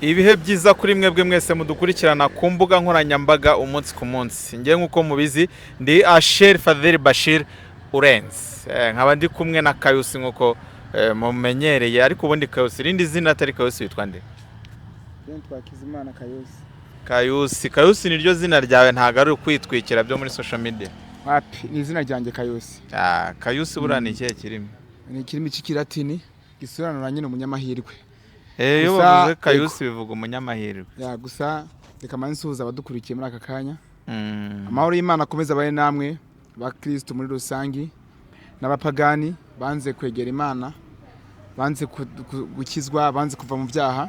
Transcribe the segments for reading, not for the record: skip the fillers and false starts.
Ibihe byiza kuri mwebwe mwese mudukurikirana ku mbuga nkoranyambaga umunsi ku munsi. Ngiye nkuko mubizi ndi Asher Fadhili Bashir Urenze. Nkaba ndi kumwe na Kayusi nkuko mumenyereye, ariko ubundi Kayusi rindi zina atari Kayusi witwa nde? Twakizimana Kayusi. Kayusi niryo zina ryawe, ntago ari kwitwikira byo muri social media. Wapi, ni izina ryanjye Kayusi. Kayusi burana ikihe kirimo? Ni kirimi cy'ikilatini gisobanura nyine umunyamahirwe. Iyo bavuze Kayusi bivuga umunyamahirwe. Gusa reka mansuhuza abadukurikiye muri aka kanya. Amahoro y'Imana akomeza abaye namwe ba Kristo muri rusangi n'abapagani banze kwegera Imana, banze gukizwa, banze kuva mu byaha.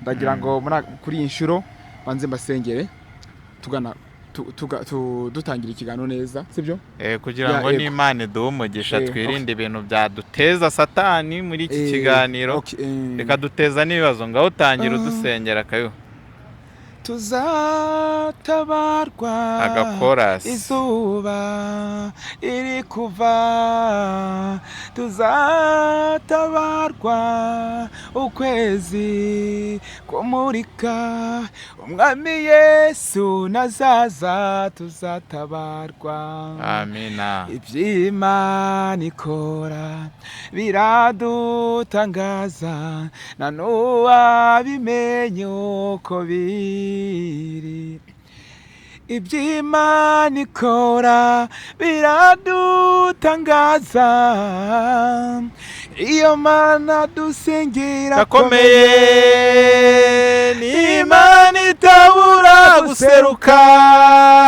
Ndagira ngo kuri iyi nshuro banze mbasengere tugana dutangira ikiganiro neza, sibyo? Kugira ngo n'Imana duhe umugisha twirinde ibintu byaduteza satani muri iki kiganiro. Reka duteza n'ibibazo, ngaho utangira udusengera Kayo. Tuzatabarwa agakorasi izuba iri kuva, tuzatabarwa ukwezi kumurika, umwami Yesu nazaza tuzatabarwa. Amina. Iby'Imana ikora biradutangaza, na n'uwabimenye uko biri. Iby'Imana ikora biradutangaza, iyo Mana dusengera akomeye, ni Imana itabura guseruka.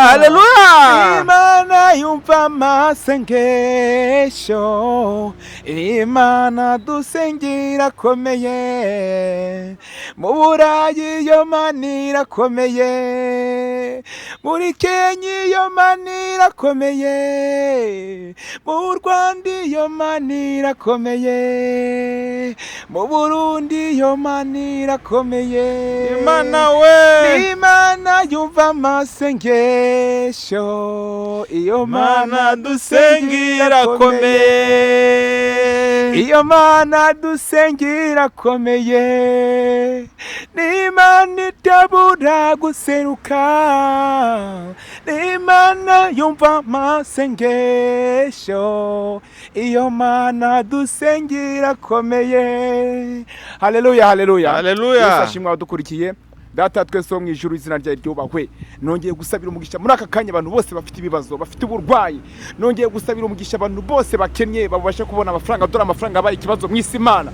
Haleluya! Imana yumva amasengesho, Imana dusengera akomeye, mu Burayi iyo Mana irakomeye, muri Kenya iyo Mana irakomeye, mu Rwanda iyo Mana irakomeye, mu Burundi iyo Mana irakomeye. Imana we, Imana yumva amasengesho, iyo Mana dusengera akomeye, iyo Mana dusengera akomeye, ni Imana itabura guseruka, ni Imana yumva amasengesho, iyo Mana dusengera akomeye. Haleluya, haleluya, haleluya. Yesu ashimwe abadukurikiye. Data twese wo mu ijuru, izina ryawe ryubahwe. Nongeye gusabira umugisha muri aka kanya abantu bose bafite ibibazo, bafite uburwayi. Nongeye gusabira umugisha abantu bose bakennye, babashe kubona amafaranga, dore amafaranga abaye ikibazo mu isi Mana.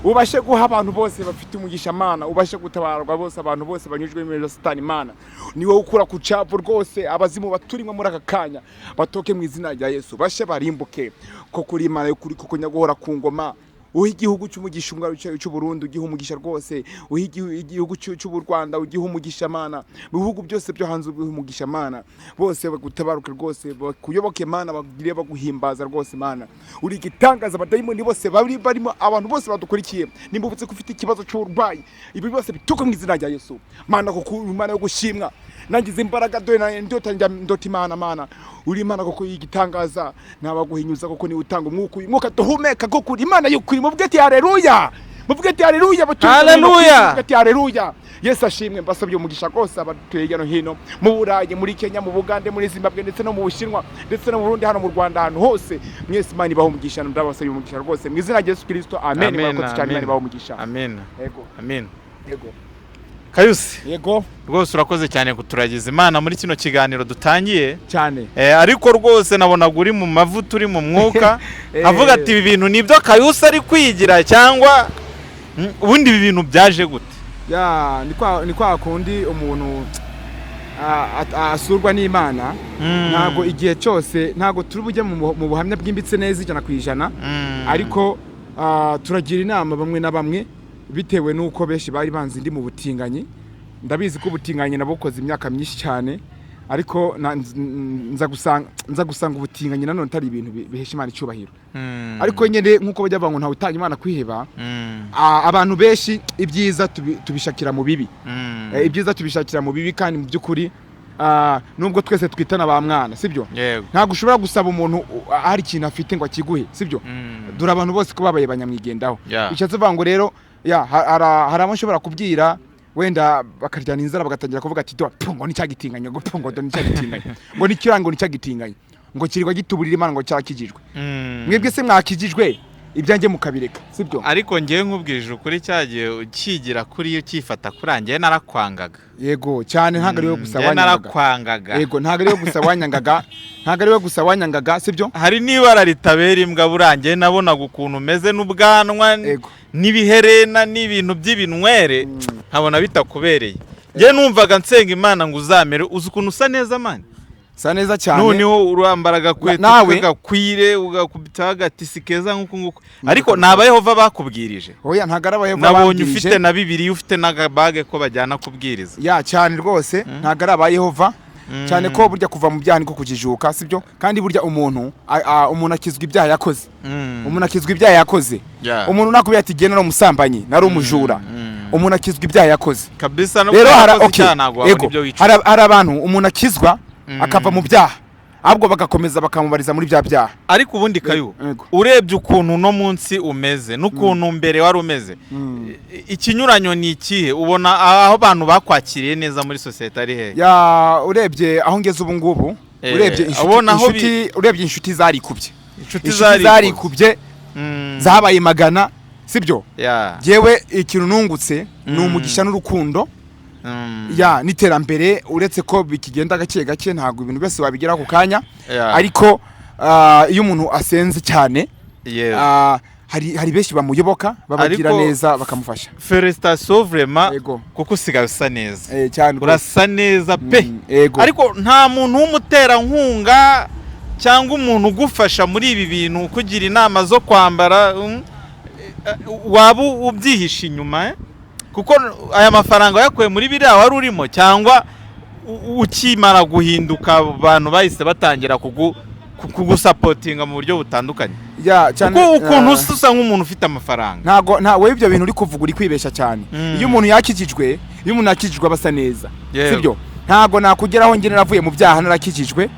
Ubashe guha abantu bose bafite umugisha Mana, ubashe gutabarwa bose abantu bose banyujwe muri Satani Mana. Ni wowe ukura ku capo rwose, abazimu baturimo muri aka kanya batoke mu izina rya Yesu, bashe barimbuke ko kuri Imana yo kuri koko nyaguhora ku ngoma. Uhi igihugu cy'umugisha umwaro cy'u Burundi ugihe umugisha rwose, uhi igihugu cy'u Rwanda ugihe umugisha Mana, bihugu byose byo hanze ugihe umugisha Mana, bose bagutabaruke rwose, bakuyoboke Mana, bagire baguhimbaza rwose Mana. Uri gitangaza abadayimoni bose barimo, abantu bose badukurikiye, nimbuvutse ko ufite ikibazo cy'uburwayi, ibi byose bituka mu izina rya Yesu Mana, kuko Imana yo gushimwa. Nagize imbaraga dore na ndota Imana Mana, uri Imana koko yigitangaza, nabaguhinyuza koko ni utanga umwuka duhumeka koko Imana y'ukuri. Muvuge ati haleluya, muvuge ati haleluya, haleluya, muvuge ati haleluya. Yesu ashimwe. Mbasabye umugisha rwose abatuye no hino mu Burayi, muri Kenya, mu Bugande, muri Zimbabwe, ndetse no mu Bushinwa, ndetse no mu Burundi, hano mu Rwanda, ahantu hose mwese Imana ibaho umugisha. Ndabasabye umugisha rwose mu izina rya Yesu Kristo, amen. Murakoze cyane, Imana ibaho umugisha. Amen. Yego, amen. Yego Kayusi, yego rwose urakoze cyane kuturagiza Imana muri kino kiganiro dutangiye cyane. Ariko rwose nabonaga uri mu mavuta, uri mu mwuka, avuga ati ibi bintu nibyo Kayusi ari kwigira, cyangwa ubundi ibi bintu byaje gute? Ni kwa kundi umuntu asurwa n'Imana. Ntago igihe cyose, ntago turi bujye mu buhamya bwimbitse neza 100%, ariko turagira inama bamwe na bamwe bitewe nuko benshi bari banzi ndi mu butinganyi. Ndabizi ko ubutinganyi nabukoze imyaka myinshi cyane, ariko nza gusanga ubutinganyi nanone tari ibintu bihesha Imana icyubahiro. Ariko nyene nkuko bajya bangu nta utanye Imana kwiheba. Abantu benshi ibyiza tubishakira mu bibi, ibyiza tubishakira mu bibi, kandi mu byukuri nubwo twese twitana ba mwana, sibyo? Ntago ushobora gusaba umuntu hari ikintu afite ngo akiguhe, sibyo? Dura abantu bose ko babaye banyamwigendaho. Icyo tuvuga ngo rero hari abo nshobora kubwira wenda bakaryana inzara bagatangira kuvuga ati ngo ni cyagitinganye ngo ni cyagitinganye ngo ni kirango ni cyagitinganye ngo kirirwa gituburira Imana ngo cyakijijwe mwebwe se mwakijijwe ibyanjye mukabireka sibyo ariko ngiye nkubwirije ukuri cyagiye ukigira kuri yo cyifata kurangiye narakwangaga yego cyane ntago ariwe gusa narakwangaga yego ntago ariwe gusa wanyangaga ntago ariwe gusa wanyangaga sibyo hari n'ibara ritabera imbwa burangiye nabonaga ukuntu umeze n'ubwanwa n'ibiherena n'ibintu by'ibinwere nkabona bitakubereye ngiye numvaga nsenga Imana ngo uzamere uzi ukuntu usa neza mani sa neza cyane noneho urambaraga kweta gakwire ugakubita agatisi keza nguko ariko naba Yehova bakubwirije oya ntagara Yehova nabonye ufite na bibiri ufite n'agabage ko bajyana kubwiriza ya cyane rwose ntagara Yehova cyane ko burya kuva mu byaha niko kujijuka sibyo kandi burya umuntu akizwa ibyaha yakoze umuntu akizwa ibyaha yakoze umuntu nakubye ati genda no musambanyi nari umujura umuntu akizwa ibyaha yakoze kabisa no hari abantu umuntu akizwa akava mu byaha ahubwo bagakomeza bakamubariza muri bya byaha ariko ubundi kayu urebye ukuntu no munsi umeze n'ukuntu mbere wari umeze ikinyuranyo ni ikihe ubona aho abantu bakwakiriye neza muri societe ari he ya urebye aho ngeze ubu ngubu urebye inshuti zarikubye zabaye magana sibyo yewe ikintu nungutse ni umugisha n'urukundo ya niterambere uretse ko bikigenda gake ntago ibintu byose wabigira ku kanya ariko iyo umuntu asenze cyane hari benshi bamuyoboka babagira neza bakamufasha felicitation vraiment kuko usigaye usa neza urasa neza pe ariko nta muntu w'umutera nkunga cyangwa umuntu ugufasha muri ibi bintu kugira inama zo kwambara waba ubyihisha inyuma kuko aya mafaranga yakuye muri biriya wari urimo cyangwa ukimara guhinduka abantu bahise batangira kugusapotinga mu buryo butandukanye kuko ukuntu usa nk'umuntu ufite amafaranga ntago ibyo bintu uri kuvuga uri kwibesha cyane iyo umuntu yakijijwe aba asa neza sibyo ntago nakugeraho ngene navuye mu byaha narakijijwe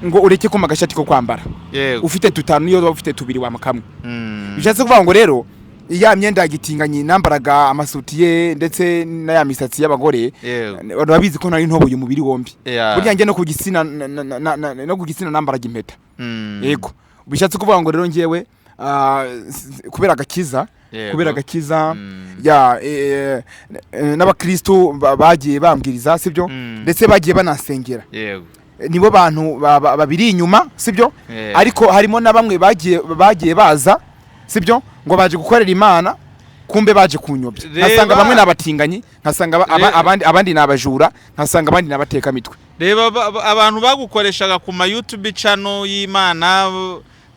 ngo ureke kuma agashati ko kwambara ufite tutanu niyo ufite tubiri wa makamwe bishatse kuvuga ngo rero iya myenda yagitinganye nambaraga amasutiye ndetse na ya misatsi y'abagore babizi ko nari ntoboye umubiri wombi burya nge no kugitsina nambaraga impeta yego bishatse kuvuga ngo rero ngewe kubera agakiza ya n'abakristo bagiye bambwiriza sibyo ndetse bagiye banasengera nibo bantu babiri inyuma sibyo ariko harimo na bamwe bagiye baza sibyo ngo baje gukorera Imana kumbe baje kunyobya nkasanga bamwe nabatinganyi nkasanga abandi nabajura nkasanga abandi nabateka mitwe reba abantu bagukoreshaga ku ma YouTube channel y'Imana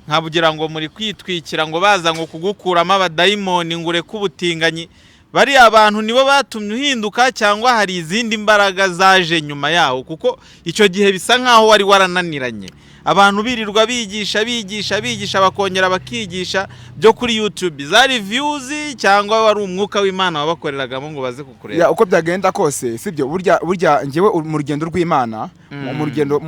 nkabugira ngo muri kwitwikira ngo baza ngo kugukuramo abadayimoni ngure kubutinganyi bari abantu nibo batumye uhinduka cyangwa hari izindi mbaraga zaje nyuma yaho kuko icyo gihe bisa nkaho wari warananiranye abantu birirwa bigisha bakongera bakigisha byo kuri YouTube za reviews cyangwa wari umwuka w'Imana wabakoreragamo ngo baze kukureba uko byagenda kose sibyo burya ngewe mu rugendo rw'Imana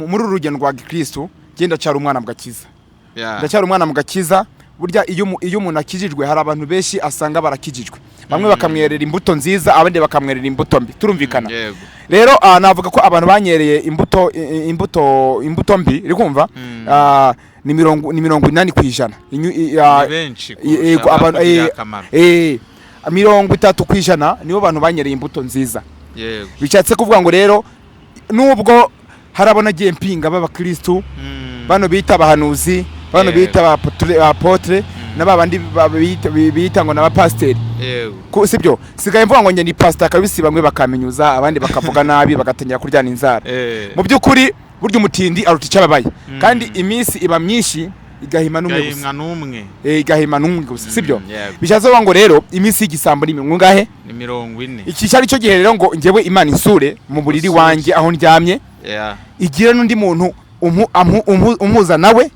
muri urugendo rwa Kristo genda cyari umwana mugakiza ndacyari umwana mugakiza burya iyo umuntu akijijwe hari abantu benshi asanga barakijijwe bamwe bakamwerera imbuto nziza abandi bakamwerera imbuto mbi turumvikana rero navuga ko abantu banyereye imbuto mbi iri kumva ni 80% benshi 30% nibo bantu banyereye imbuto nziza bishatse kuvuga ngo rero nubwo harabona giye mpinga b'abakristo bano bita abahanuzi bano bita apotre n'abandi bita ngo n'abapasteri sibyo sigaye mvuga ngo ni pastor kabisi bamwe bakamenyuza abandi bakavuga nabi bagatangira kuryana inzara mu byukuri burya umutindi arutica babaye kandi iminsi iba myinshi igahima n'umwe gusa sibyo bishatse kuvuga ngo rero iminsi y'igisambo ni ngahe ni 40 iki cyari cyo gihe rero ngo ngewe Imana insure mu buriri wanjye aho ndyamye igira n'undi muntu umuza nawe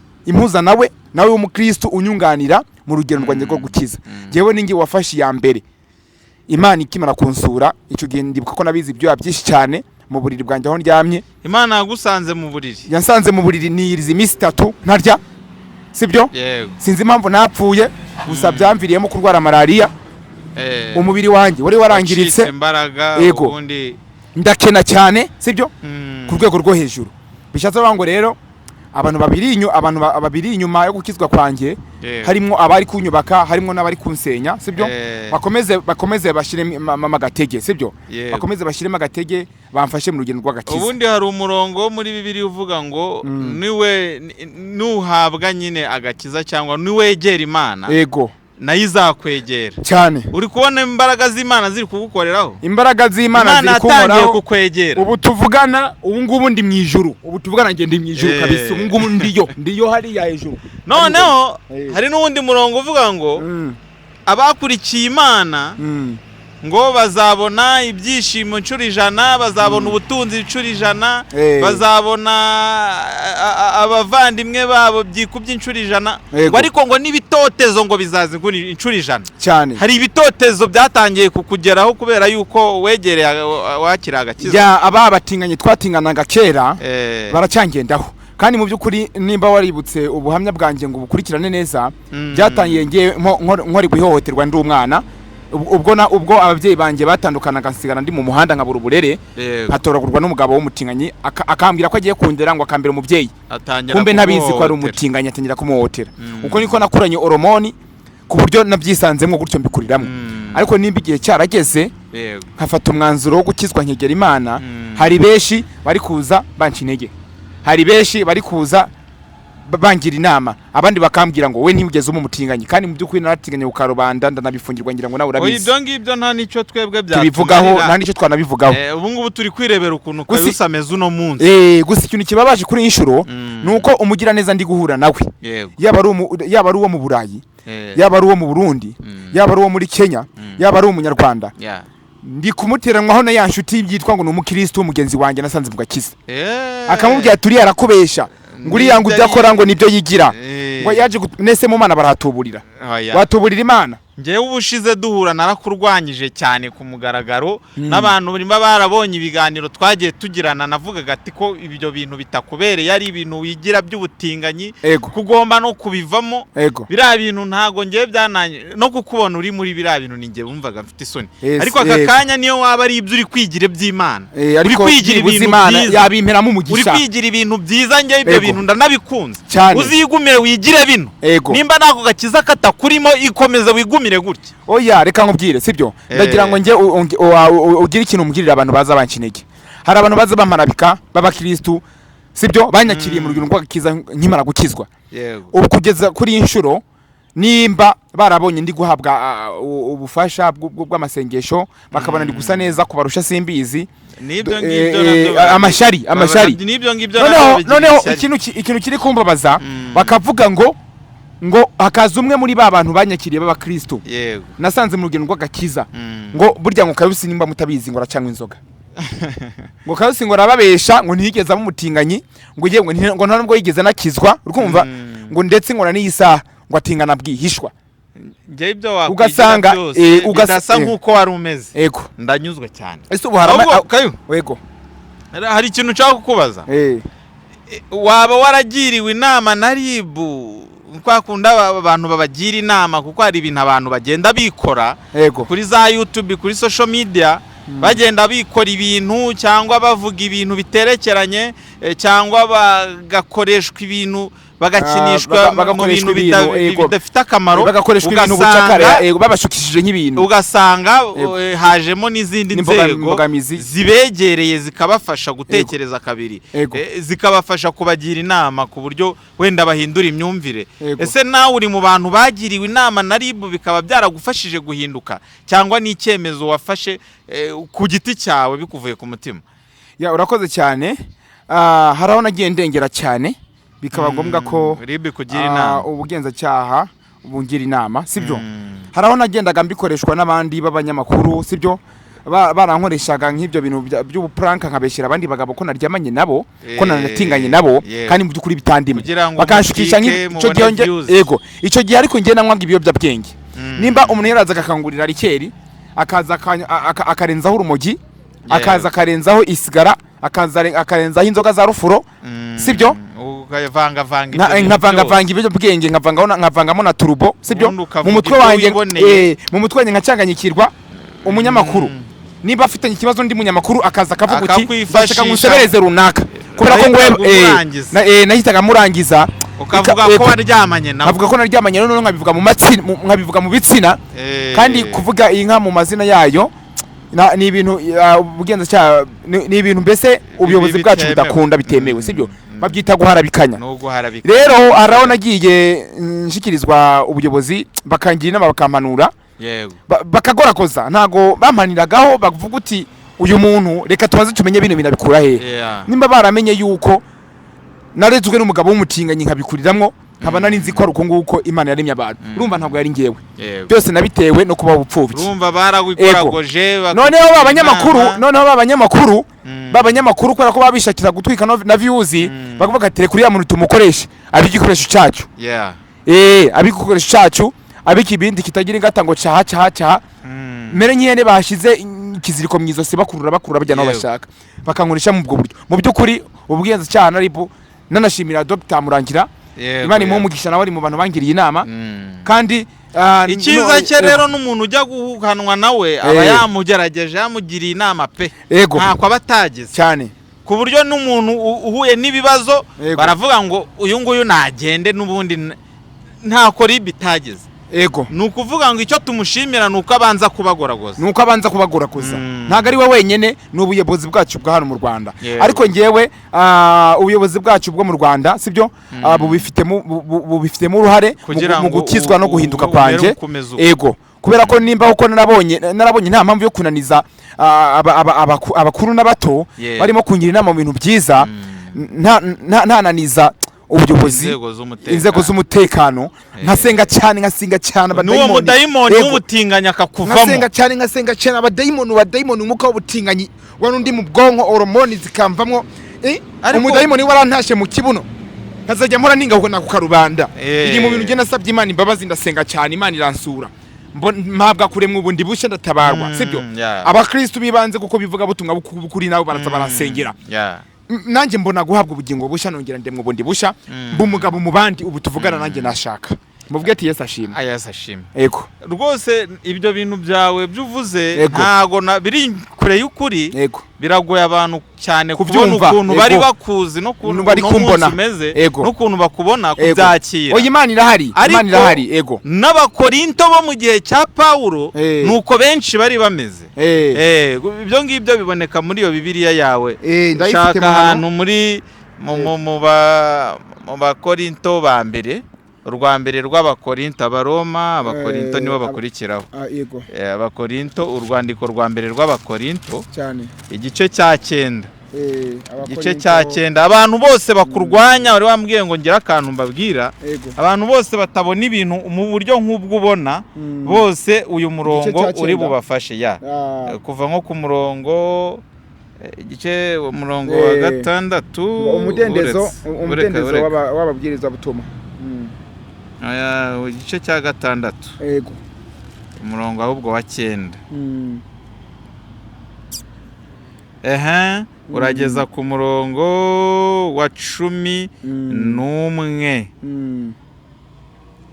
w'umukristo unyunganira mu rugendo rwanjye rwo gukiza ngewe ningi wafashe ya mbere Imana ikimara kunsura icyo gihe ndibuka ko nabizi ibyo byinshi cyane mu buriri bwanjye aho ndyamye Imana yagusanze mu buriri yansanze mu buriri niriza iminsi 3 ntarya sibyo sinzi impamvu napfuye gusa byamviriyemo kurwara malaria umubiri wanjye wari warangiritse imbaraga Yego. ubundi ndakena cyane sibyo ku rwego rwo hejuru bishatse ngo rero abantu babiri inyuma yo gukizwa kwanjye harimo abari kunyubaka harimo n'abari kunsenya sibyo bakomeze bashiremo agatege sibyo bakomeze bashiremo agatege bamfashe mu rugendo rw'agakiza. Ubundi hari umurongo muri Bibiliya uvuga ngo niwe nuhabwa nyine agakiza cyangwa niwegera Imana yego nayo izakwegera cyane. Uri kubona imbaraga z'Imana ziri kugukoreraho, imbaraga z'Imana ziri kugukoraho kukwegera. Ubu tuvugana ubu ngubu ndi mu ijuru, ubu tuvugana ngende mu ijuru kabisa, ubu ngubu ndiyo hari ya hejuru. Noneho hari n'uwundi murongo uvuga ngo abakurikiye Imana ngo bazabona ibyishimo incuro 100, bazabona ubutunzi incuro 100, bazabona abavandimwe babo byikubye incuro 100, ariko ngo n'ibitotezo ngo bizaza incuro 100 cyane. Hari ibitotezo byatangiye kukugeraho kubera yuko wegereye wakira agakiza. Ya ababatinganye twatinganaga kera baracyangendaho, kandi mu by'ukuri nimba waributse ubuhamya bwanjye ngo bukurikirane neza, byatangiye ngiye nkori guhohoterwa ndi umwana. Ubwo ababyeyi banjye batandukanaga nsigana ndi mu muhanda nkabura uburere, nkatoragurwa n'umugabo w'umutinganyi akambwira ko agiye kundera ngo akambira umubyeyi, kumbe ntabizi ko ari umutinganyi, atangira kumuhotera. Uko niko nakuranye hormone ku buryo nabyisanzemo gutyo mbikuriramo. Ariko nimba igihe cyarageze nkafata umwanzuro wo gukizwa nkegera Imana, hari benshi bari kuza banca intege, hari benshi bari kuza bangira inama, abandi bakambwira ngo we ntibigeze umutinganye, kandi mu by'ukuri naratinganye ukarubanda ndanabifungirwa ngira ngo nawe urabizi. Ibyo ngibyo nta nicyo twebwe byabivugaho, nta nicyo twanabivugaho. Ubu ngubu turi kwirebera ukuntu Kayusa ameze uno munsi. Gusa ikintu kibabaje kuri inshuro nuko umugira neza ndi guhura nawe, yaba ari uwo mu Burayi, yaba ari uwo mu Burundi, yaba ari uwo muri Kenya, yaba ari umunyarwanda, ndi kumuteranwaho na ya nshuti yitwa ngo ni umukristo w'umugenzi wanjye nasanze mu gakiza, akamubwira turi yarakubesha nguri yangu byakora ngo nibyo yigira, ngo yaje nese mu Mana baratuburira, watuburira Imana. Ngewe ubushize duhura narakurwanyije cyane ku mugaragaro, n'abantu barimo barabonye ibiganiro twagiye tugirana, navugaga ati ko ibyo bintu bitakubereye ari ibintu wigira by'ubutinganyi, kugomba no kubivamo. Biriya bintu ntago ngewe byananye no kukubona uri muri biriya bintu, ni ngewe wumvaga mfite isoni. Ariko aka kanya niyo waba ari ibyo uri kwigira by'Imana, uri kwigira ibintu byiza, yabimperamo umugisha, uri kwigira ibintu byiza. Ngewe ibyo bintu ndanabikunze, uzigumire wigire bino, nimba nako gakiza katakurimo ikomeza wigumire gutya. Oya reka nkubwire sibyo, ndagira ngo nge ugire ikintu umugirira abantu baza bancinege. Hari abantu baza bamarabika b'abakristo sibyo, banyakiriye mu rugendo rw'agakiza nkimara gukizwa. Ubu kugeza kuri inshuro nimba barabonye ndi guhabwa ubufasha bw'amasengesho, bakabona ndi gusa neza kubarusha simbizi, nibyo ngibyo amashari nibyo ngibyo. Noneho ikintu kiri kumbabaza, bakavuga ngo hakaza umwe muri ba bantu banyakiriye b'abakristo nasanze mu rugendo rw'agakiza, ngo burya ngo Kayusi nimba mutabizi ngo aracanywa inzoga, ngo Kayusi ngo arababesha ngo ntiyigeze umutinganyi, ngo yewe ngo nta nubwo yigeze nakizwa, urumva ngo ndetse ngo n'iyi saha ngo atingana bwihishwa. Nge ibyo wakwigira byose bidasa nk'uko wari umeze. Ndanyuzwe cyane. Ese ubu harama hari ikintu nshaka kukubaza. Waba waragiriwe inama na RIB kwakunda abantu babagira inama, kuko hari ibintu abantu bagenda bikora kuri za YouTube, kuri social media, bagenda bikora ibintu cyangwa bavuga ibintu biterekeranye, cyangwa bagakoreshwa ibintu bagakinishwa mu bintu bidafite akamaro, bagakoreshwa ibintu bucakara babashukishije nk'ibintu, ugasanga hajemo n'izindi nzego zibegereye zikabafasha gutekereza kabiri, zikabafasha kubagira inama ku buryo wenda bahindura imyumvire. Ese nawe uri mu bantu bagiriwe inama na RIB bikaba byaragufashije guhinduka, cyangwa ni icyemezo wafashe ku giti cyawe bikuvuye ku mutima? Urakoze cyane. Haraho nagiye ndengera cyane, bikaba ngombwa ko RIB kugira inama, ubugenzacyaha bungira inama sibyo. Haraho nagendaga mbikoreshwa n'abandi b'abanyamakuru sibyo, barankoreshaga nk'ibyo bintu by'ubuprank, nkabeshyira abandi bagabo ko naryamanye nabo, ko nanatinganye nabo, kandi mu by'ukuri bitandimo, bakanshukisha nk'icyo gihe. Icyo gihe ariko ngiye nanywaga ibiyobyabwenge. Nimba umuntu yaraza akangurira rikeri, akaza akarenzaho urumogi, akaza akarenzaho isigara, akarenzaho inzoga za rufuro sibyo, ukavanga nkavanga ibiyobyabwenge nkavangamo na turbo sibyo mu mutwe wanjye mu mutwe wanjye nkacanganyikirwa umunyamakuru niba afitanye ikibazo ndi munyamakuru akaza akavuga uti ndashaka ngusebereze runaka kubera ko ngwe nahitaga murangiza ukavuga ko waryamanye nawe avuga ko naryamanye none nkabivuga mu bitsina kandi kuvuga inka mu mazina yayo ni ibintu ubugenzacyaha ni ibintu mbese ubuyobozi bwacu budakunda bitemewe sibyo babyita guharabikanya rero araho nagiye nshikirizwa ubuyobozi bakangira inama bakampanura bakagorakoza ntago bampaniragaho bavuga uti uyu muntu reka tubaze tumenye bino binabikura he nimba baramenye yuko narezwe n'umugabo w'umutinganyi nkabikuriramwo nkaba nari nzi ko uko nguko Imana yaremye abantu urumva ntabwo yari ngewe byose nabitewe no kuba ubupfubyi urumva baragwikoragoje noneho b'abanyamakuru kubera ko babishakira gutwika na views bakavuga ati kuri ya muntu tumukoreshe abigikoresho cyacu abigikoresho cyacu abikibindi kitagira ingata ngo cyaha mere nyene bashize ikiziriko mwizosi bakurura bajya no bashaka bakankoresha mu bwo buryo mu byukuri ubwiyenza cyane aribo nanashimira Dr Murangira Imana imumugisha nawe ari mu bantu bangiriye inama kandi ikiza cye rero n'umuntu ujya guhanwa nawe aba yamugerageje yamugiriye inama pe ntako abatagize cyane ku buryo n'umuntu uhuye n'ibibazo baravuga ngo uyu nguyu nagende n'ubundi ntako ribitagize nukuvuga ngo icyo tumushimira nuko abanza kubagoragoza ntago ari we wenyene n'ubuyobozi bwacu bwa hano mu Rwanda ariko ngewe ubuyobozi bwacu bwo mu Rwanda sibyo bubifitemo uruhare mu gukizwa no guhinduka kwanje kubera ko nimba uko narabonye nta mpamvu yo kunaniza abakuru n'abato barimo kungira inama mu bintu byiza ntananiza ubuyobozi inzego z'umutekano nkasenga cyane n'uwo mudayimoni w'ubutinganyi akakuvamo nkasenga cyane abadayimoni umwuka w'ubutinganyi wari undi mu bwonko hormone zikamvamwo umudayimoni warantashe mu kibuno nkazajya mpora ningaho na ku karubanda iri mu bintu ngenda nasabye Imana imbabazi ndasenga cyane Imana iransura mpabwa kuremwa ubundi bushya ndatabarwa sibyo abakristo bibanze kuko bivuga butumwa bukuri nabo baraza barasengera nanjye mbona guhabwa ubugingo bushya nongera ndemwe ubundi bushya mbumugabo mu bandi ubu tuvugana nanjye nashaka muvuge ati Yesu ashimwe yego rwose ibyo bintu byawe byuvuze ntago biri kure y'ukuri biragoye abantu cyane kubona ukuntu bari bakuzi no kuntu bari kumbona n'ukuntu bakubona kubyakira Imana irahari yego n'abakorinto bo mu gihe cya Paulo nuko benshi bari bameze ibyo ngibyo biboneka muri iyo Bibiliya yawe shaka ahantu muri mu bakorinto ba mbere urwa mbere rw'abakorinto abaroma abakorinto nibo bakurikiraho abakorinto urwandiko rwa mbere rw'abakorinto igice cya 9 abantu bose bakurwanya wari wambwiye ngo ngira akantu mbabwira abantu bose batabona ibintu mu buryo nk'ubwo ubona bose uyu murongo uri bubafashe kuva nko ku murongo umurongo wa 6 umudendezo w'ababwiriza butumwa igice cya 6 umurongo ahubwo wa 9 urageza ku murongo wa 11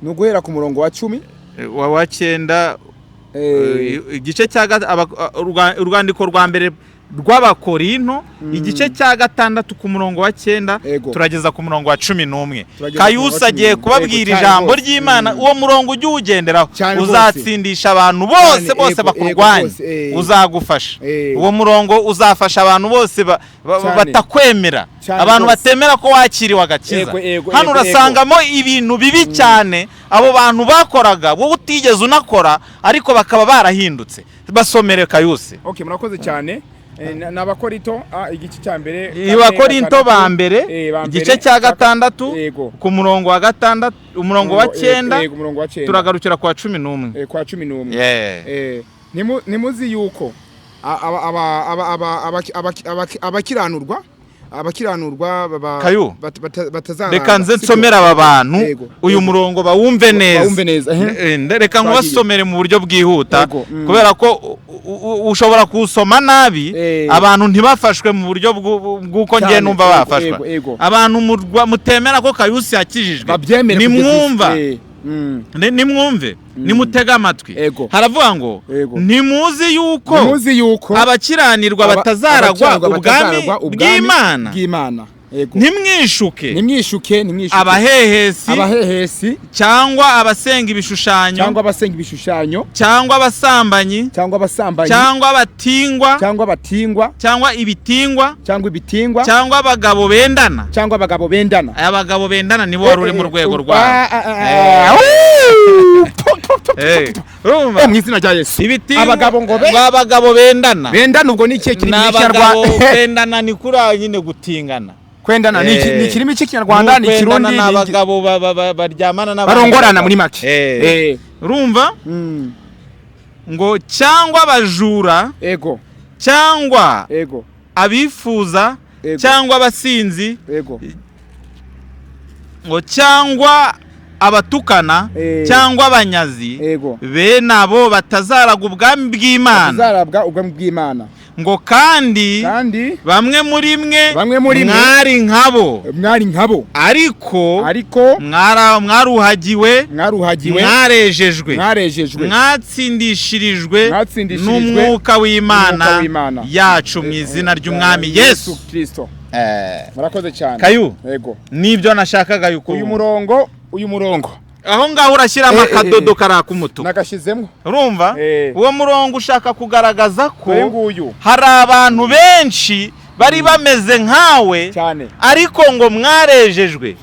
nuguhera ku murongo wa 10 wa 9 igice cya urwandiko rwa mbere rw'abakorinto igice cya 6 ku murongo wa 9 turageza ku murongo wa 11 Kayusa agiye kubabwira ijambo ry'Imana uwo murongo ujye ugenderaho uzatsindisha abantu bose bakurwanya uzagufasha uwo murongo uzafasha abantu bose batakwemera abantu batemera ko wakiriwe agakiza hano urasangamo ibintu bibi cyane abo bantu bakoraga wowe utigeze unakora ariko bakaba barahindutse basomere Kayusa murakoze cyane n'abakorinto igice cya mbere abakorinto ba mbere igice cya 6 ku murongo wa 6 umurongo wa 9 turagarukira kwa 11 nimuzi yuko abakiranurwa abakiranurwa Kayu, batazara reka nze nsomera aba bantu uyu murongo bawumve neza. Reka nkubasomere mu buryo bwihuta kubera ko ushobora kusoma nabi abantu ntibafashwe mu buryo bw'uko ngiye numva bafashwe. Abantu mutemera ko Kayusi yakijijwe nimwumva nimwumve nimutega amatwi. Haravuga ngo ntimuzi yuko abakiranirwa batazaragwa ubwami bw'Imana. Nimwishuke abahehesi cyangwa abasenga ibishushanyo cyangwa abasambanyi cyangwa abatingwa cyangwa ibitingwa cyangwa abagabo bendana. Aya bagabo bendana nibo wari uri mu rwego rwabo. Mu izina rya Yesu abagabo bendana ubwo ni ikihe kirimi cy'Ikinyarwanda? Bendana ni kuri nyine gutingana. Kwendana ni kirimi cy'Ikinyarwanda, ni Kirundi, ni abagabo baryamana barongorana muri make. Urumva ngo cyangwa abajura cyangwa abifuza cyangwa abasinzi ngo cyangwa abatukana cyangwa abanyazi bene abo batazaraga ubwami bw'Imana. Ngo kandi bamwe muri mwe mwari nkabo ariko mwaruhagiwe mwarejejwe mwatsindishirijwe n'umwuka w'Imana yacu mu izina ry'Umwami Yesu Kristo. Murakoze cyane Kayu. Nibyo nashakaga yuko uyu murongo aho ngaho urashyiramo akadodo karaka umutuku nagashizemo. Urumva uwo murongo ushaka kugaragaza ko hari abantu benshi bari bameze nkawe ariko ngo mwarejejwe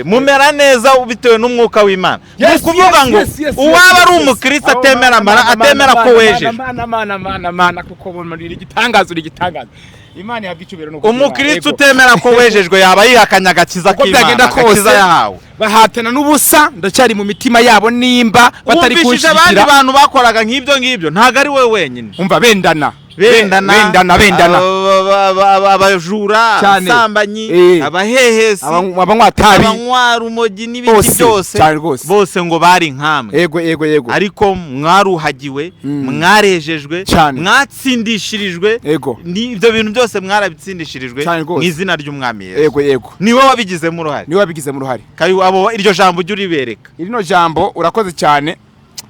mumera neza bitewe n'umwuka w'Imana. Ni ukuvuga ngo uwaba ari umukristo atemera ko wejeje kuko uri igitangazo Imana yabwiye icyubero no umukristo utemera ko wejejwe yaba yihakanya agakiza k'Imana agakiza yahawe. Bahatana n'ubusa ndacyari mu mitima yabo nimba batari kunshikira. Abandi bantu bakoraga nk'ibyo ntago ari we wenyine. Umva bendana abajura abasambanyi abahehesi abanywa rumogi n'ibindi bose ngo bari nkamwe. Ariko mwaruhagiwe mwarejejwe mwatsindishirijwe n'ibyo bintu byose mwarabitsindishirijwe mu izina ry'Umwami Yesu. Niwe wabigizemo uruhare. Kayu abo iryo jambo ujye uribereka. Irino jambo urakoze cyane.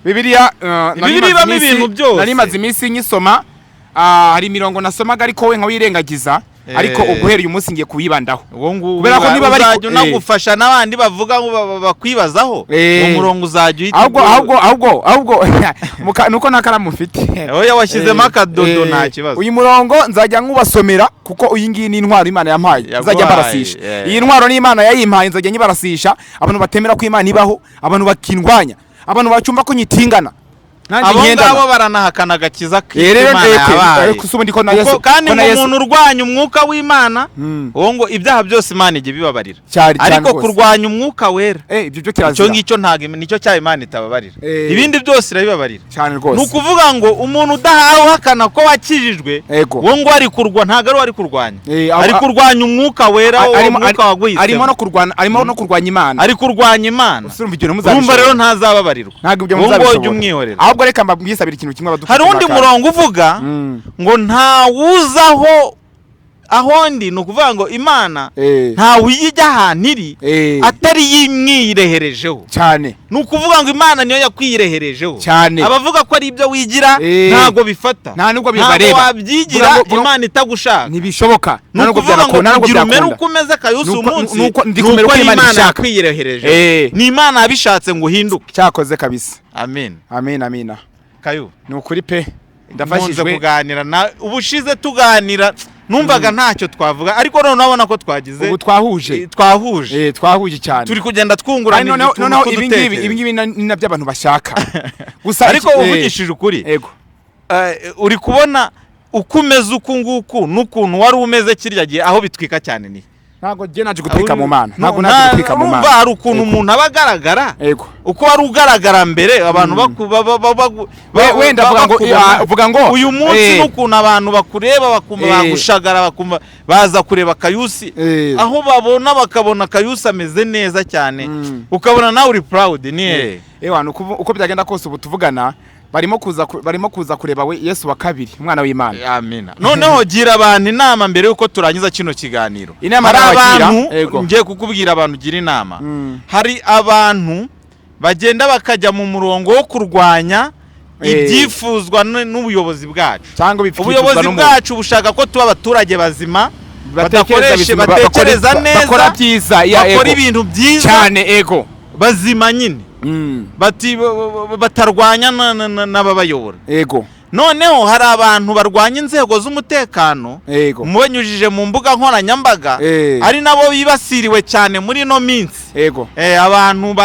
Bibiliya ibamo ibintu byose. Nari maze iminsi nyisoma. Hari imirongo nasomaga ariko we nkawirengagiza ariko uguhereye umunsi ngiye kuyibandaho. Kubera ko niba bari nagufasha n'abandi bavuga ngo bakwibazaho umurongo uzajya uhita. Ahubwo nuko nakaramu mfite. Oya washyizemo akadodo nta kibazo. Uyu murongo nzajya nkubasomera kuko uyu ngiyi ni intwaro Imana yampaye. Nzajya barasisha. Iyi ntwaro ni Imana yayimpaye nzajya nyibarasisha abantu batemera ko Imana ibaho, abantu bakindwanya, abantu bacumba ko nyitingana. Abo ngabo baranahakana agakiza k'Imana yabaye. Kandi umuntu urwanya umwuka w'Imana uwo ngo ibyaha byose Imana ijye bibabarira. Ariko kurwanya umwuka wera icyo ngicyo ntago nicyo cya Imana itababarira. Ibindi byose irabibabarira. Ni ukuvuga ngo umuntu udahawe uhakana ko wakijijwe uwo ngo ntago ari kurwanya. Ari kurwanya umwuka wera umwuka waguhise. Arimo no kurwanya Imana. Ari kurwanya Imana. Urumva rero ntazababarirwa. Ngo ujye umwihorera. Ahubwo reka mbisabira ikintu kimwe badufite. Hari undi murongo uvuga ngo ntawuzaho aho ndi, ni ukuvuga ngo Imana ntawuyijya ahantu iri atari yimwireherejeho cyane. Ni ukuvuga ngo Imana niyo yakwireherejeho cyane. Abavuga ko ari ibyo wigira ntago bifata, nta nubwo bibareba, wabyigira Imana itagushaka ntibishoboka. Nta nubwo byakunda, ngira umere uko umeze Kayusi umunsi nuko Imana yakwireherejeho. Ni Imana yabishatse ngo uhinduke. Cyakoze kabisa. Amen. Amina. Kayu ni ukuri pe ndafashijwe kuganira na ubushize tuganira numvaga ntacyo twavuga, ariko none nabona ko twagize ubu twahuje cyane, turi kugenda twungurana noneho ibingibi ni nabyo abantu bashaka gusa. Ariko uvugishije ukuri uri kubona uko umeze uku nguku n'ukuntu wari umeze kirya gihe aho bitwika cyane ni ntago je naje gutwika mu mana ntago naje gutwika mu mana umva hari ukuntu umuntu abagaragara yego uko wari ugaragara mbere abantu wenda vuga ngo uyu munsi n'ukuntu abantu bakureba bakumva bagushagara bakumva baza kureba Kayusi aho babona bakabona Kayusi ameze neza cyane ukabona nawe uri proud ni uko byagenda kose ubu tuvugana barimo kuza kureba we Yesu wa kabiri umwana w'Imana. Amina. Noneho gira abantu inama mbere yuko turangiza kino kiganiro. Hari abantu ngiye kukubwira abantu gira inama. Hari abantu bagenda bakajya mu murongo wo kurwanya ibyifuzwa n'ubuyobozi bwacu. Ubuyobozi bwacu bushaka ko tuba abaturage bazima batekereza neza bakora byiza bakora ibintu byiza cyane ego bazima nyine. Bati batarwanya n'ababayobora ego noneho hari abantu barwanya inzego z'umutekano mubanyujije mu mbuga nkoranyambaga ari nabo bibasiriwe cyane muri no minsi abantu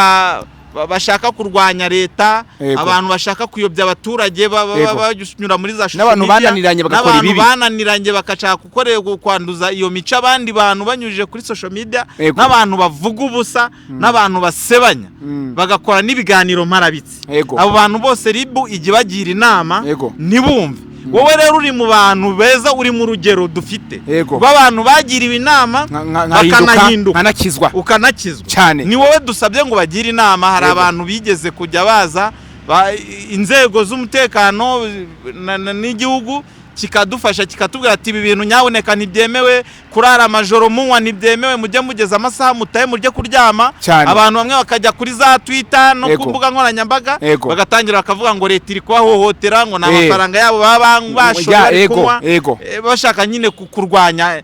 bashaka kurwanya leta abantu bashaka kuyobya abaturage banyura muri za n'abantu bananiranye bagakora ibibi bananiranye bakashaka gukorera kwanduza iyo mico abandi bantu banyujije kuri social media n'abantu bavuga ubusa n'abantu basebanya bagakora n'ibiganiro mparabitsi abo bantu bose ribu igi bagira inama ntibumve wowe rero uri mu bantu beza uri mu rugero dufite rw'abantu bagiriwe inama bakanahinduka ukanakizwa cyane ni wowe dusabye ngo bagire inama hari abantu bigeze kujya baza inzego z'umutekano n'igihugu kikadufasha kikatubwira ati ibi bintu nyaboneka ntibyemewe kurara amajoro munywa ntibyemewe mujye mugeza amasaha mutaye murye kuryama abantu bamwe bakajya kuri za Twitter no ku mbuga nkoranyambaga bagatangira bakavuga ngo leta iri kubahohotera ngo n'amafaranga yabo baba bashoboye kunywa bashaka nyine kurwanya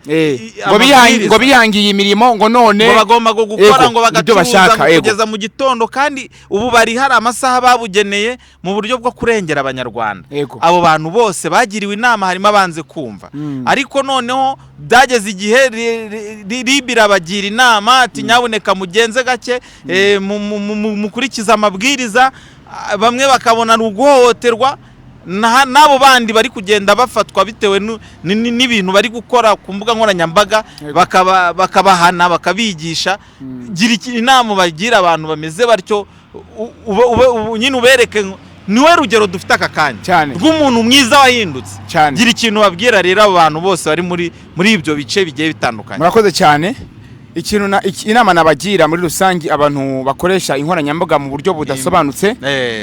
ngo bihangiye imirimo ngo none bagomba gukora ngo bagacuruza kugeza mu gitondo kandi ubu bari hari amasaha babugeneye mu buryo bwo kurengera abanyarwanda abo bantu bose bagiriwe inama harimo abanze kumva ariko noneho byageze igihe ribira bagira inama ati nyaboneka mugenze gake mukurikiza amabwiriza bamwe bakabona uguhohoterwa nabo bandi bari kugenda bafatwa bitewe n'ibintu bari gukora ku mbuga nkoranyambaga bakabahana bakabigisha gira inama bagira abantu bameze batyo nyine ubereke niwe rugero dufite aka kanya rw'umuntu mwiza wahindutse gira ikintu babwira rero abo bantu bose bari muri ibyo bice bigiye bitandukanye. Murakoze cyane. Inama nabagira muri rusangi abantu bakoresha inkoranyambaga mu buryo budasobanutse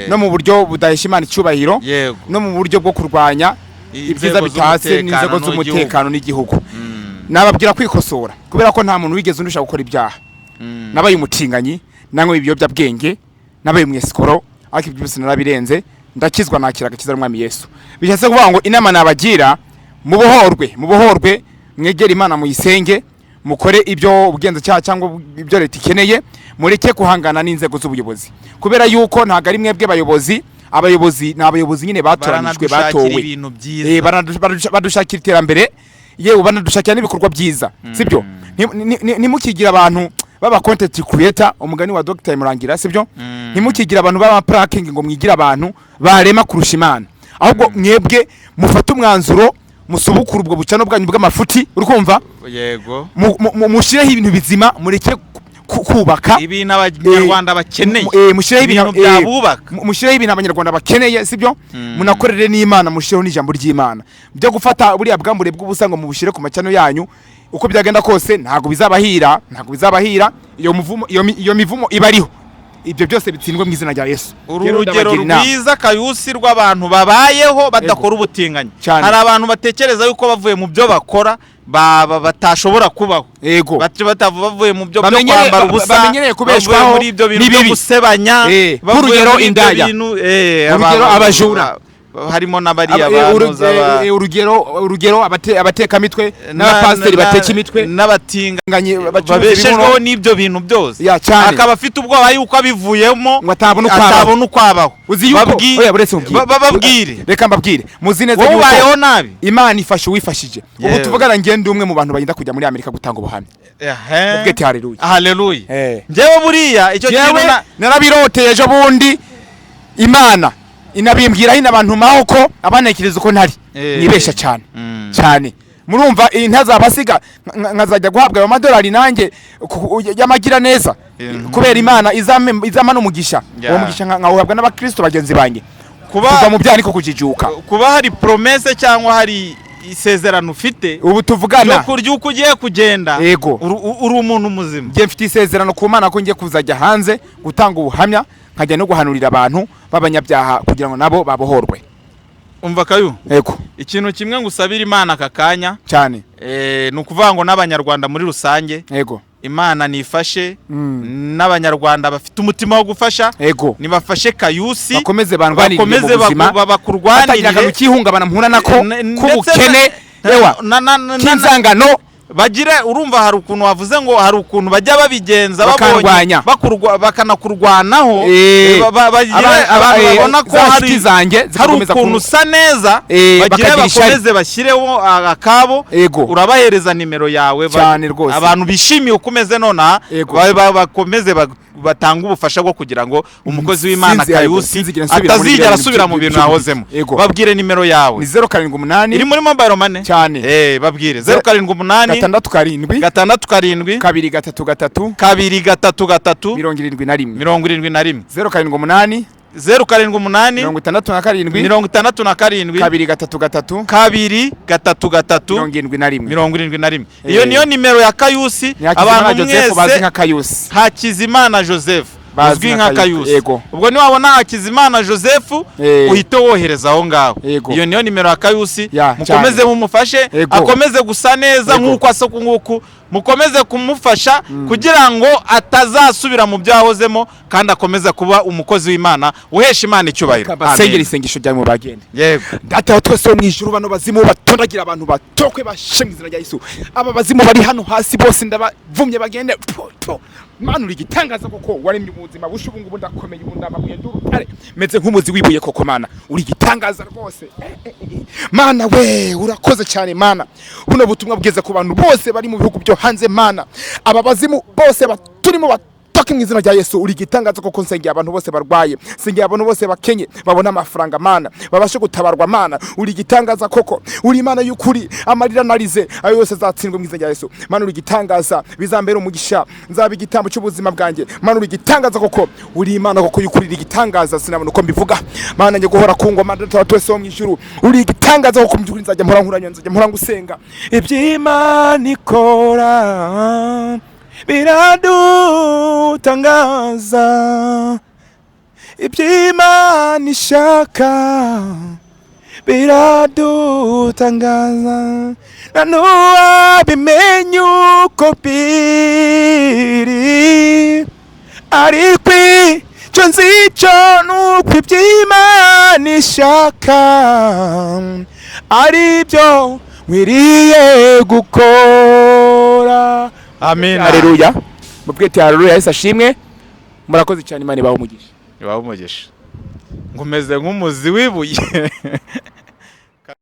no mu buryo budahesha Imana icyubahiro no mu buryo bwo kurwanya ibyiza bitase n'inzego z'umutekano n'igihugu nababwira kwikosora kubera ko nta muntu wigeze undusha gukora ibyaha nabaye umutinganyi nanywe ibiyobyabwenge nabaye umwesikoro ariko ibyo byose narabirenze ndakizwa nakira agakiza n'umwami Yesu bishatse kuvuga ngo inama nabagira mubohorwe mwegera Imana muyisenge mukore ibyo ubugenzacyaha cyangwa ibyo leta ikeneye mureke kuhangana n'inzego z'ubuyobozi kubera yuko ntago ari mwebwe abayobozi n'abayobozi nyine batoranijwe batowe badushakira iterambere yewe banadushakira n'ibikorwa byiza sibyo ntimukigira abantu baba content creator umugani wa Dr. Murangira sibyo ntimukigira abantu baba praking ngo mwigira abantu barema kurusha Imana ahubwo mwebwe mufata umwanzuro musubukura ubwo bucano bwanyu bw'amafuti urukumva yego mushireho ibintu bizima mureke kubaka ibintu abanyarwanda bakeneye mushireho ibintu byabubaka mushireho ibintu abanyarwanda bakeneye sibyo munakorere n'Imana mushireho n'ijambo ry'Imana byo gufata buriya bwambure bw'ubusa ngo mubushire ku macano yanyu uko byagenda kose ntago bizabahira iyo mivumo ibariho ibyo byose bitsindwe mu izina rya Yesu. Urugero rwiza Kayusi rw'abantu babayeho badakora ubutinganyi hari abantu batekereza yuko bavuye mu byo bakora batashobora kubaho bavuye mu byo kwambara ubusa bamenyereye kubeshwaho muri ibyo bintu byo gusebanya urugero indaya urugero abajura harimo n'abariya urugero abateka mitwe n'abapasiteri bateka imitwe n'abatinganye babeshejweho n'ibyo bintu byose akaba afite ubwoba yuko abivuyemo atabona uko abaho bababwire reka mbabwire muzi neza yuko ubayeho nabi Imana ifashe uwifashije ubu tuvugana ngende umwe mu bantu bagenda kujya muri Amerika gutanga ubuhamya ubwete haleluya njyewe buriya icyo kintu narabiroteye ejo bundi Imana inabimbwira hino abantu mahoko abanekireza uko ntari nibesha cyane murumva iyi ntazabasiga nkazajya guhabwa ayo madolari nanjye y'amagira neza kubera Imana izama n'umugisha uwo mugisha nkawuhabwa n'abakristo bagenzi banjye kuva mu byaha niko kujijuka kuba hari promesse cyangwa hari isezerano ufite ubu tuvugana yo kurya uko ugiye kugenda yego uri umuntu muzima ngiye mfite isezerano ku Mana ko ngiye kuzajya hanze gutanga ubuhamya nkajya no guhanurira abantu b'abanyabyaha kugira ngo nabo babohorwe. Umva Kayu yego ikintu kimwe ngusabira Imana akakanya cyane nukuvuga ngo n'abanyarwanda muri rusange yego Imana nifashe n'abanyarwanda bafite umutima wo gufasha nibafashe Kayusi bakomeze bandwanirire mu buzima bakurwanirire mu kihungabana mpura nako kubukene yewa kinzangano bagire urumva hari ukuntu wavuze ngo hari ukuntu bajya babigenza babonye bakanakurwanaho babona ko hari ukuntu usa neza bagire bakomeze bashyireho akabo urabahereza nimero yawe abantu bishimiye ukomeze nona bakomeze batanga ubufasha bwo kugira ngo umukozi w'Imana Kayusi atazigera asubira mu bintu yahozemo. Babwire nimero yawe ni 078 iri muri mobile money cyane babwire 078 6 7 2 3 2 71 078 078 2 iyo niyo nimero ya Kayusi abantu mwese Hakizimana Joseph uzwi nka Kayusi ubwo ni wabona Hakizimana Joseph uhite wohereza aho ngaho iyo niyo nimero ya Kayusi mukomeze mumufashe akomeze gusa neza nkuko asoko nguku mukomeze kumufasha kugira ngo atazasubira mu byahozemo kandi akomeze kuba umukozi w'Imana uhesha Imana icyubahiro. Sengera isengesho rya mu bagende yego data wa twese wo mwijuru bano bazimu batondagira abantu batokwe bashengizira rya Yesu aba bazimu bari hano hasi bose ndabavumye bagende Mana uri gitangaza koko waremye ubuzima bushubungu bundakomeye bundamabuye ndurutare meze nk'umuzi wibuye koko Mana uri gitangaza rwose Mana we urakoze cyane Mana buno butumwa bugeze ku bantu bose bari mu bihugu byo hanze Mana aba bazimu bose baturimo toka mu izina rya Yesu uri gitangaza koko nsengeye abantu bose barwaye nsengeye abantu bose bakenye babona amafaranga Mana babashe gutabarwa Mana uri gitangaza koko uri Imana y'ukuri amarira narize ayo yose zatsindwe mu izina rya Yesu Mana uri gitangaza bizambera umugisha nzaba igitambo cy'ubuzima bwanjye Mana uri gitangaza koko uri Imana koko y'ukuri uri gitangaza sinabona uko mbivuga Mana nje guhora kungwa Mana data twese wo mu ijuru uri gitangaza koko mbyukuri nzajya mpora nkuranya nzajya mpora ngusenga iby'Imana ikora biradutangaza iby'Imana ishaka biradutangaza na nuwabimenya uko biri ariko icyo nzicyo nuko iby'Imana ishaka aribyo nkwiriye gukora. Amen. Haleluya. Mubwete haleluya Yesu ashimwe. Murakoze cyane Imana ibaho umugisha. Ngumeze nk'umuzi wibuye.